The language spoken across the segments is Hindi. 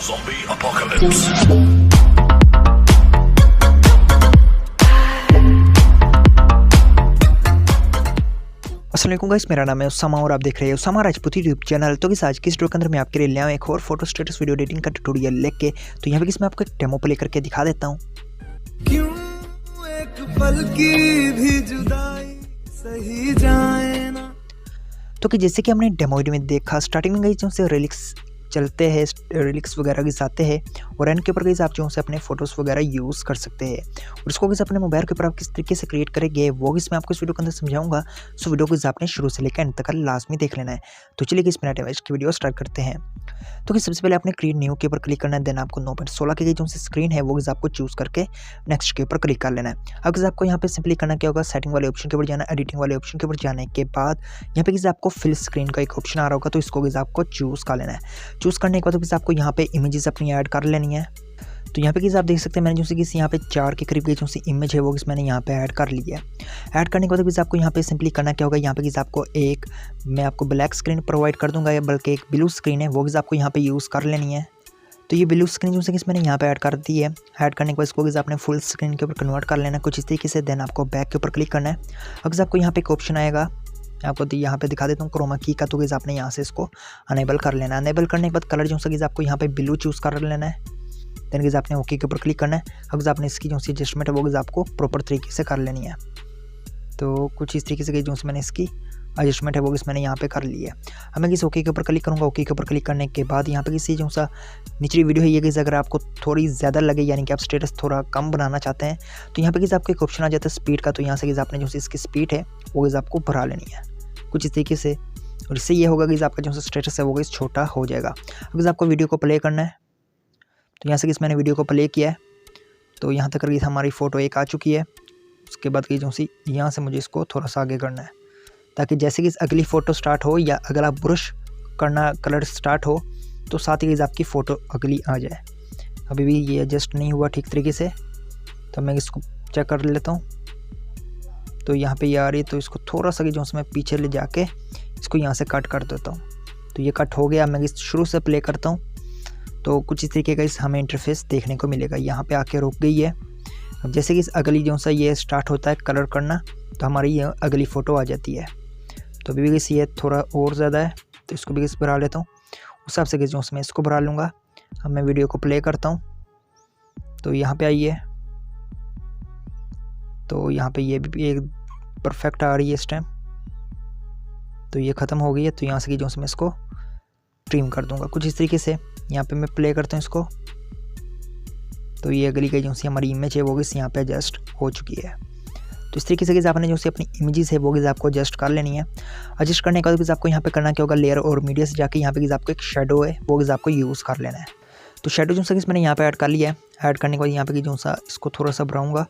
Zombie apocalypse. अस्सलाम वालेकुम गाइस, मेरा नाम है उसामा और आप देख रहे हैं उसामा राजपूत यूट्यूब चैनल। तो आज की इस वीडियो के अंदर मैं आपके लिए ले आया हूं एक और फोटो स्टेटस वीडियो एडिटिंग का ट्यूटोरियल लेके। तो यहाँ पे मैं आपको एक डेमो प्ले करके दिखा देता हूँ। क्यों एक पल की भी जुदाई सही जाए ना। तो कि जैसे कि हमने डेमो वीडियो में देखा, स्टार्टिंग में गई जो से रिलिक्स चलते हैं, रिलिक्स वगैरह के आते हैं और एंड के ऊपर गई आप जो से अपने फोटोज़ वगैरह यूज़ कर सकते हैं। और इसको किस अपने मोबाइल के ऊपर आप किस तरीके से क्रिएट करेंगे वो मैं आपको इस वीडियो के अंदर समझाऊंगा। सो वीडियो को आपने शुरू से लेकर एंड तक लाजमी देख लेना है। तो चलिए इस मिनट में इसकी वीडियो स्टार्ट करते हैं। तो कि सबसे पहले आपने क्रिएट न्यू के ऊपर क्लिक करना है, देन आपको 9.16 की जो स्क्रीन है वो आपको चूज़ करके नेक्स्ट के ऊपर क्लिक कर लेना है। अब आपको यहाँ पे सिंपली करना क्या होगा, सेटिंग वाले ऑप्शन के ऊपर जाना, एडिटिंग वाले ऑप्शन के ऊपर जाने के बाद यहाँ पे आपको फिल स्क्रीन का एक ऑप्शन आ रहा होगा, तो इसको आपको चूज़ कर लेना है। चूज़ करने के बाद आपको यहाँ पे इमेजेस अपनी ऐड कर लेनी है। तो यहाँ पे आप देख सकते हैं मैंने जो कि यहाँ पे 4 के करीब की जो सी इमेज है वो मैंने यहाँ पे ऐड कर ली है। ऐड करने के बाद आपको यहाँ पे सिंपली करना क्या होगा, यहाँ पे आपको एक मैं आपको ब्लैक स्क्रीन प्रोवाइड कर दूंगा, या बल्कि एक ब्लू स्क्रीन है वो आपको यहाँ पे यूज़ कर लेनी है। तो ये ब्लू स्क्रीन जो कि मैंने यहाँ पे ऐड कर दी है। ऐड करने के बाद इसको आपने फुल स्क्रीन के ऊपर कन्वर्ट कर लेना है कुछ इस तरीके से। देन आपको बैक के ऊपर क्लिक करना है। अब आपको यहाँ पे एक ऑप्शन आएगा, आपको यहाँ पे दिखा देता हूँ क्रोमा की का। तो आपने यहाँ से इसको अनेबल कर लेना है। अनेबल करने के बाद कलर जो सा आपको यहाँ पे ब्लू चूज़ कर लेना है। देन आपने ओके के ऊपर क्लिक करना है। अब आपने इसकी जो सी एडजस्टमेंट है वो आपको प्रॉपर तरीके से कर लेनी है। तो कुछ इस तरीके से जो मैंने इसकी एडजस्टमेंट है वो मैंने यहाँ पे कर ली है। अब मैं ओके के ऊपर क्लिक करूँगा। ओके के ऊपर क्लिक करने के बाद यहाँ पे किसी जो सा निचली वीडियो है ये अगर आपको थोड़ी ज़्यादा लगे, यानी कि आप स्टेटस थोड़ा कम बनाना चाहते हैं, तो यहाँ पे आपको एक ऑप्शन आ जाता है स्पीड का। तो यहाँ से आपने जो इसकी स्पीड है वो आपको बढ़ा लेनी है कुछ इस तरीके से। और इससे ये होगा कि आपका जो स्टेटस है वो छोटा हो जाएगा। अब आपको वीडियो को प्ले करना है। तो यहाँ से मैंने वीडियो को प्ले किया है। तो यहाँ तक हमारी फ़ोटो एक आ चुकी है। उसके बाद की जो सी यहाँ से मुझे इसको थोड़ा सा आगे करना है, ताकि जैसे कि अगली फ़ोटो स्टार्ट हो या अगर आप ब्रश करना कलर स्टार्ट हो तो साथ ही आपकी फ़ोटो अगली आ जाए। अभी भी ये एडजस्ट नहीं हुआ ठीक तरीके से, तो मैं इसको चेक कर लेता हूँ। तो यहाँ पे ये आ रही है, तो इसको थोड़ा सा जो मैं पीछे ले जाके इसको यहाँ से कट कर देता हूँ। तो ये कट हो गया। मैं इस शुरू से प्ले करता हूँ तो कुछ इस तरीके का हमें इंटरफेस देखने को मिलेगा। यहाँ पे आके रुक गई है। अब जैसे कि अगली जो सा ये स्टार्ट होता है कलर करना, तो हमारी ये अगली फ़ोटो आ जाती है। तो अभी भी ये थोड़ा और ज़्यादा है, तो इसको भी बढ़ा लेता हूँ। उस हिसाब से जो मैं इसको बढ़ा लूँगा। अब मैं वीडियो को प्ले करता हूँ। तो यहाँ पे आई है, तो यहाँ पे ये भी एक परफेक्ट आ रही है इस टाइम। तो ये ख़त्म हो गई है। तो यहाँ से जो मैं इसको ट्रिम कर दूँगा कुछ इस तरीके से। यहाँ पे मैं प्ले करता हूँ इसको। तो ये अगली की जो सी हमारी इमेज है वो यहाँ पे एडजस्ट हो चुकी है। तो इस तरीके से आपने जो सी अपनी इमेजेस है वो आपको एडजस्ट कर लेनी है। एडजस्ट करने के बाद आपको यहाँ पे करना क्या होगा, लेयर और मीडिया से जाके यहाँ पे आपको एक शेडो है वो आपको यूज़ कर लेना है। तो शेडो जो सा मैंने यहाँ पे ऐड कर लिया है। ऐड करने के बाद यहाँ पे जो सा इसको थोड़ा सा बढ़ाऊँगा,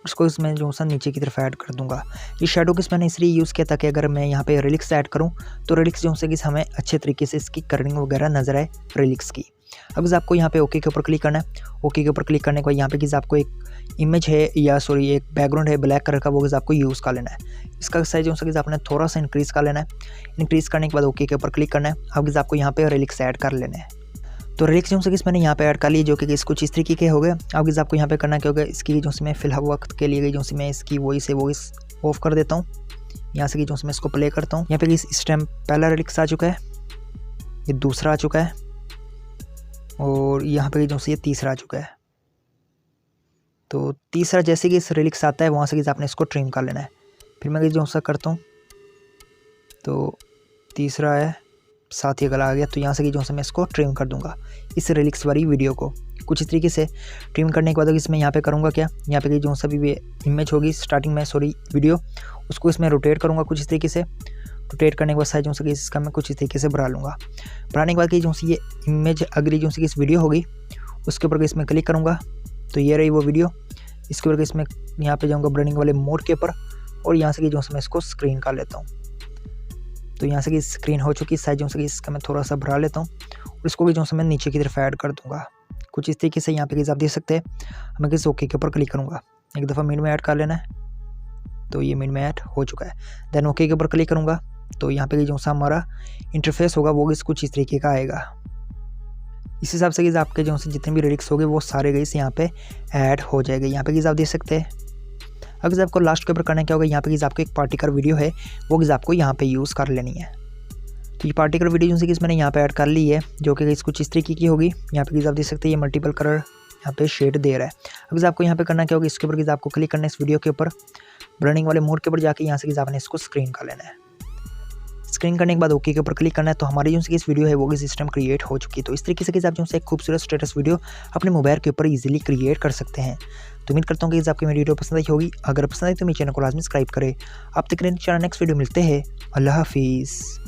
उसको इसमें जो सा नीचे की तरफ ऐड कर दूँगा। ये शेडो मैंने इसलिए यूज़ किया ताकि अगर मैं यहाँ पे रिलिक्स ऐड करूँ तो रिलिक्स जो सा हमें अच्छे तरीके से इसकी कर्निंग वगैरह नजर आए रिलिक्स की। अब आपको यहाँ पे ओके के ऊपर क्लिक करना है। ओके के ऊपर क्लिक करने के बाद यहाँ पे आपको एक इमेज है या सॉरी एक बैकग्राउंड है ब्लैक कलर का वो आपको यूज़ कर लेना है। इसका साइज जो सा आपने थोड़ा सा इंक्रीज़ कर लेना है। इंक्रीज़ करने के बाद ओके के ऊपर क्लिक करना है। अब आपको यहाँ पे रिलिक्स ऐड कर लेना है। तो रिलिक्स जो सा मैंने यहाँ पे ऐड कर ली, जो कि कुछ इस तरीके के हो गए। अब आपको यहाँ पे करना क्या होगा, इसकी जो मैं फिलहाल वक्त के लिए जो मैं इसकी वॉइस ऑफ कर देता हूँ। यहाँ से जो मैं इसको प्ले करता हूँ। यहाँ पे इस टाइम पहला रिलिक्स आ चुका है, ये दूसरा आ चुका है और यहाँ पे जो ये तीसरा आ चुका है। तो तीसरा जैसे कि इस रिलिक्स आता है वहाँ से आपने इसको ट्रिम कर लेना है। फिर मैं जो सा करता हूँ तो तीसरा है, साथ ही अगला आ गया। तो यहाँ से जो मैं इसको ट्रिम कर दूंगा इस रिलिक्स वाली वीडियो को कुछ इस तरीके से। ट्रिम करने के बाद इसमें यहाँ पे करूँगा क्या, यहाँ पे जो सा भी इमेज होगी स्टार्टिंग में सॉरी वीडियो, उसको इसमें रोटेट करूँगा कुछ इस तरीके से। रोटेट करने के बाद साइज जो सा इसका मैं कुछ इस तरीके से बढ़ा लूँगा। बढ़ाने के बाद जो सी ये इमेज अगली जो सी इस वीडियो होगी उसके ऊपर इसमें क्लिक करूँगा। तो ये रही वो वीडियो। इसके ऊपर इसमें यहाँ पे जाऊँगा ब्लेंडिंग वाले मोड के ऊपर और यहाँ से जो मैं इसको स्क्रीन कर लेता हूँ। तो यहाँ से स्क्रीन हो चुकी, साइज जो से इसका मैं थोड़ा सा बढ़ा लेता हूँ और इसको भी जो मैं नीचे की तरफ ऐड कर दूँगा कुछ इस तरीके से। यहाँ पे आप देख सकते हैं। मैं ओके के ऊपर क्लिक करूँगा, एक दफ़ा मिड में ऐड कर लेना है। तो ये मिड में ऐड हो चुका है। देन ओके के ऊपर क्लिक करूँगा। तो यहाँ पे जो सा हमारा इंटरफेस होगा वो कुछ इस तरीके का आएगा। इस हिसाब से गाइस आपके जो से जितने भी लिरिक्स होंगे वो सारे गाइस यहाँ पे ऐड हो जाएगा। यहाँ पे गाइस आप देख सकते हैं। अगर आपको लास्ट के ऊपर करना क्या होगा, यहाँ पे गाइस आपको एक पार्टिकुलर वीडियो है वो गाइस आपको यहाँ पे यूज़ कर लेनी है। तो ये पार्टिकुलर वीडियो जो कि मैंने यहाँ पे ऐड कर ली है, जो कि गाइस कुछ इस तरीके की होगी। यहाँ पे गाइस आप देख सकते हैं ये मल्टीपल कलर यहाँ पे शेड दे रहा है। अगर आपको यहाँ पे करना क्या होगा, इसके ऊपर गाइस आपको क्लिक करना है इस वीडियो के ऊपर, ब्लरिंग वाले मोड के ऊपर जाके यहाँ से गाइस आपने इसको स्क्रीन कर लेना है। स्क्रीन करने के बाद ओके के ऊपर क्लिक करना है। तो हमारी जो इस वीडियो है वो सिस्टम क्रिएट हो चुकी है। तो इस तरीके से आप जो एक खूबसूरत स्टेटस वीडियो अपने मोबाइल के ऊपर इजीली क्रिएट कर सकते हैं। तो उम्मीद करता हूँ कि आपकी मेरी वीडियो पसंद आई होगी। अगर पसंद आई तो मेरे चैनल को लाजमी सब्सक्राइब करें। आप तक चैनल नेक्स्ट वीडियो मिलते हैं। अल्लाह हाफिज़।